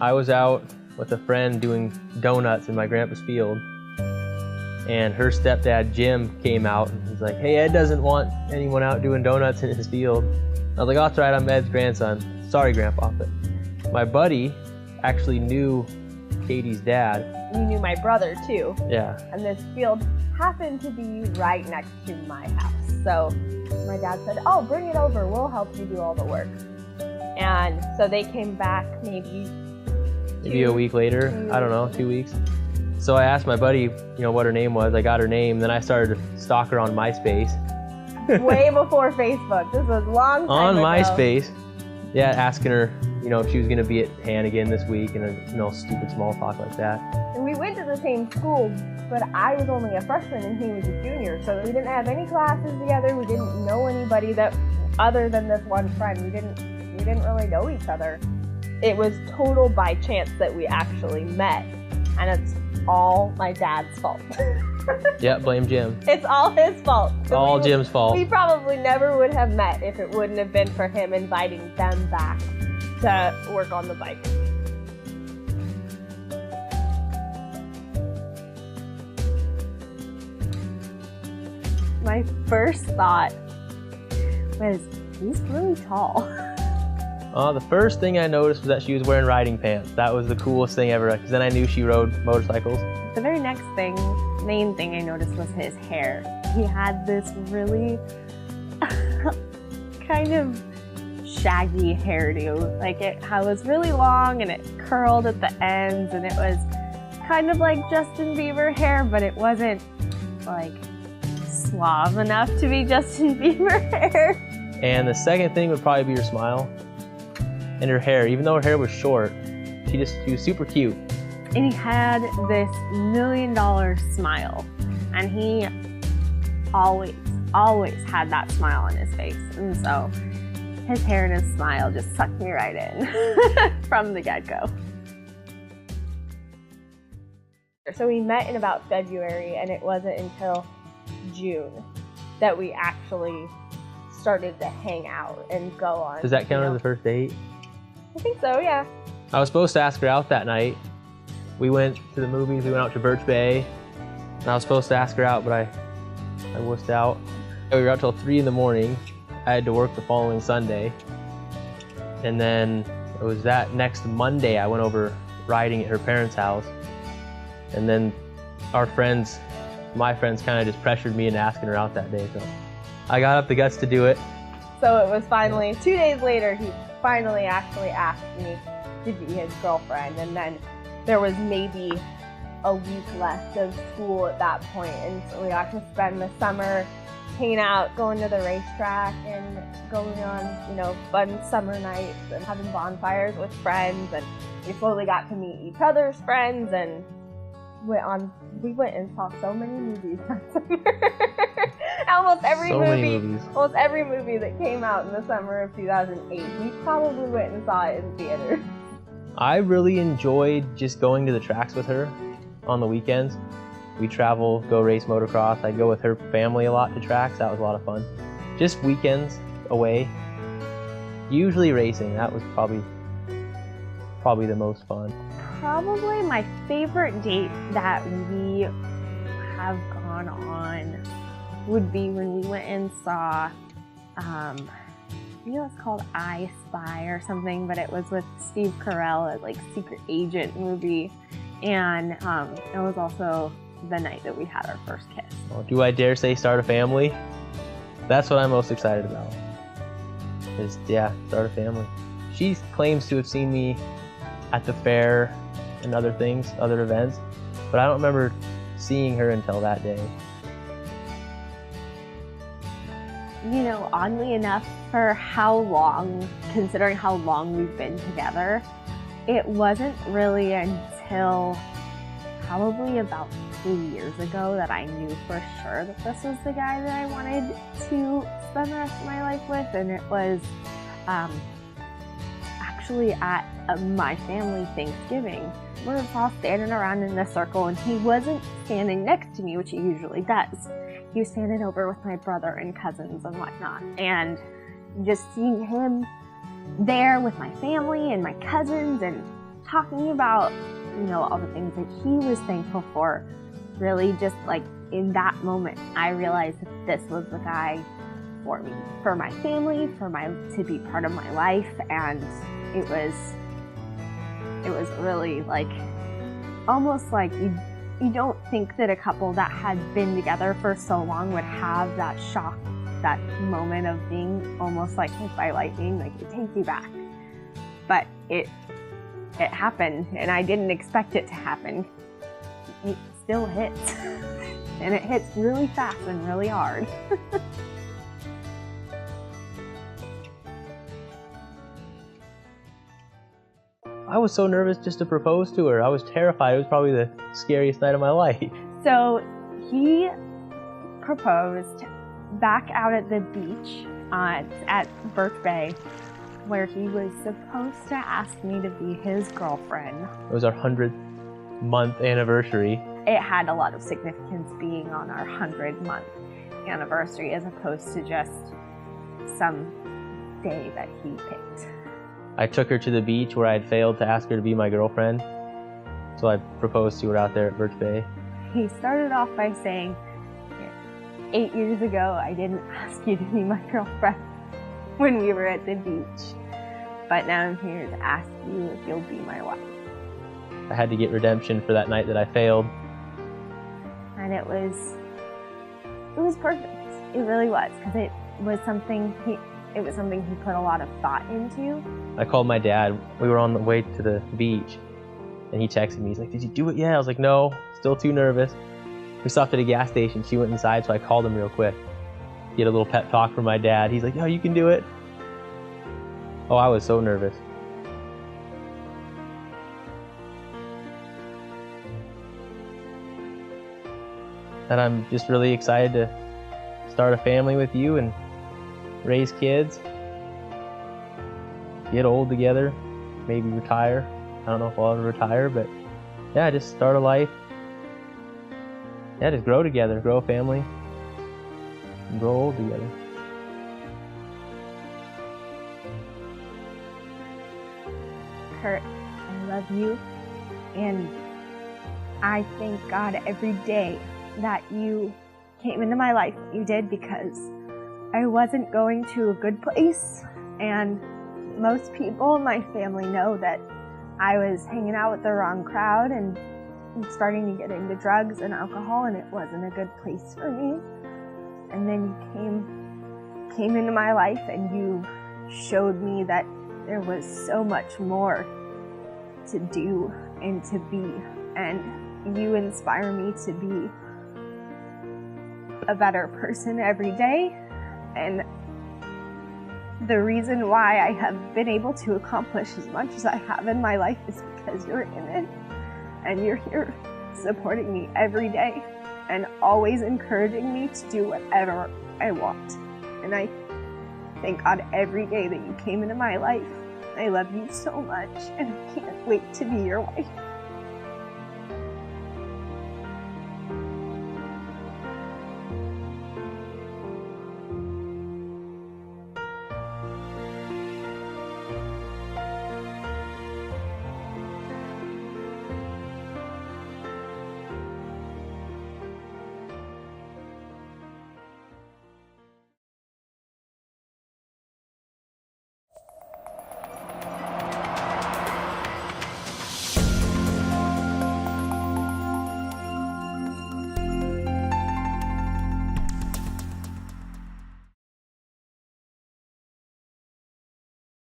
I was out with a friend doing donuts in my grandpa's field, and her stepdad Jim came out and he's like, "Hey, Ed doesn't want anyone out doing donuts in his field." I was like, "Oh, that's right, I'm Ed's grandson. Sorry, Grandpa." But my buddy actually knew Katy's dad. You knew my brother too. Yeah. And this field happened to be right next to my house. So my dad said, "Oh, bring it over, we'll help you do all the work." And so they came back maybe a week later, I don't know, 2 weeks. So I asked my buddy, what her name was. I got her name, then I started to stalk her on MySpace. Way before Facebook. This was a long time on ago. MySpace. Yeah, asking her, if she was gonna be at Hannigan this week, and stupid small talk like that. And we went to the same school, but I was only a freshman and he was a junior, so we didn't have any classes together. We didn't know anybody that other than this one friend. We didn't really know each other. It was total by chance that we actually met, and it's all my dad's fault. Yeah, blame Jim. It's all his fault. All Jim's fault. We probably never would have met if it wouldn't have been for him inviting them back to work on the bike. My first thought was, he's really tall. The first thing I noticed was that she was wearing riding pants. That was the coolest thing ever, because then I knew she rode motorcycles. The very next main thing I noticed was his hair. He had this really kind of shaggy hairdo. Like it was really long and it curled at the ends, and it was kind of like Justin Bieber hair, but it wasn't like suave enough to be Justin Bieber hair. And the second thing would probably be her smile and her hair. Even though her hair was short, she was super cute. And he had this $1 million smile, and he always had that smile on his face. And so his hair and his smile just sucked me right in from the get-go. So we met in about February, and it wasn't until June that we actually started to hang out and go on. Does that count as the first date? I think so, yeah. I was supposed to ask her out that night. We went to the movies, we went out to Birch Bay, and I was supposed to ask her out, but I wussed out. We were out till 3 in the morning. I had to work the following Sunday. And then it was that next Monday I went over riding at her parents' house. And then my friends kind of just pressured me into asking her out that day, so I got up the guts to do it. So it was finally, 2 days later, he finally actually asked me to be his girlfriend, and then there was maybe a week left of school at that point, and so we got to spend the summer hanging out, going to the racetrack, and going on, fun summer nights and having bonfires with friends, and we slowly got to meet each other's friends, and we went and saw so many movies that summer. Almost every movie that came out in the summer of 2008, we probably went and saw it in theaters. I really enjoyed just going to the tracks with her on the weekends. We travel, go race motocross. I'd go with her family a lot to tracks. That was a lot of fun. Just weekends away. Usually racing. That was probably the most fun. Probably my favorite date that we have gone on would be when we went and saw, it's called I Spy or something, but it was with Steve Carell, a secret agent movie, and it was also the night that we had our first kiss. Oh, do I dare say start a family? That's what I'm most excited about. Start a family. She claims to have seen me at the fair and other events, but I don't remember seeing her until that day. Oddly enough, considering how long we've been together, it wasn't really until probably about 2 years ago that I knew for sure that this was the guy that I wanted to spend the rest of my life with, and it was actually at my family Thanksgiving. We were all standing around in a circle, and he wasn't standing next to me, which he usually does. He was standing over with my brother and cousins and whatnot, and just seeing him there with my family and my cousins and talking about, all the things that he was thankful for, really just like in that moment, I realized that this was the guy for me, for my family, to be part of my life. And it was really like, almost like you don't think that a couple that had been together for so long would have that shock, that moment of being almost like hit by lightning, like it takes you back. But it happened, and I didn't expect it to happen. It still hits, and it hits really fast and really hard. I was so nervous just to propose to her. I was terrified. It was probably the scariest night of my life. So he proposed back out at the beach at Birch Bay, where he was supposed to ask me to be his girlfriend. It was our 100th month anniversary. It had a lot of significance being on our 100-month anniversary as opposed to just some day that he picked. I took her to the beach where I had failed to ask her to be my girlfriend. So I proposed to her out there at Birch Bay. He started off by saying, 8 years ago, I didn't ask you to be my girlfriend when we were at the beach, but now I'm here to ask you if you'll be my wife. I had to get redemption for that night that I failed. And it was perfect. It really was, because it was something he put a lot of thought into. I called my dad. We were on the way to the beach, and he texted me. He's like, "Did you do it yet?" I was like, "No, still too nervous." We stopped at a gas station. She went inside, so I called him real quick. Get a little pep talk from my dad. He's like, "No, you can do it." Oh, I was so nervous. And I'm just really excited to start a family with you and raise kids, get old together, maybe retire. I don't know if I'll ever retire, but yeah, just start a life. Yeah, just grow together, grow a family, and grow old together. Kurt, I love you, and I thank God every day that you came into my life. You did, because I wasn't going to a good place, and most people in my family know that I was hanging out with the wrong crowd and starting to get into drugs and alcohol, and it wasn't a good place for me. And then you came into my life, and you showed me that there was so much more to do and to be, and you inspire me to be a better person every day. And the reason why I have been able to accomplish as much as I have in my life is because you're in it, and you're here supporting me every day and always encouraging me to do whatever I want. And I thank God every day that you came into my life. I love you so much, and I can't wait to be your wife.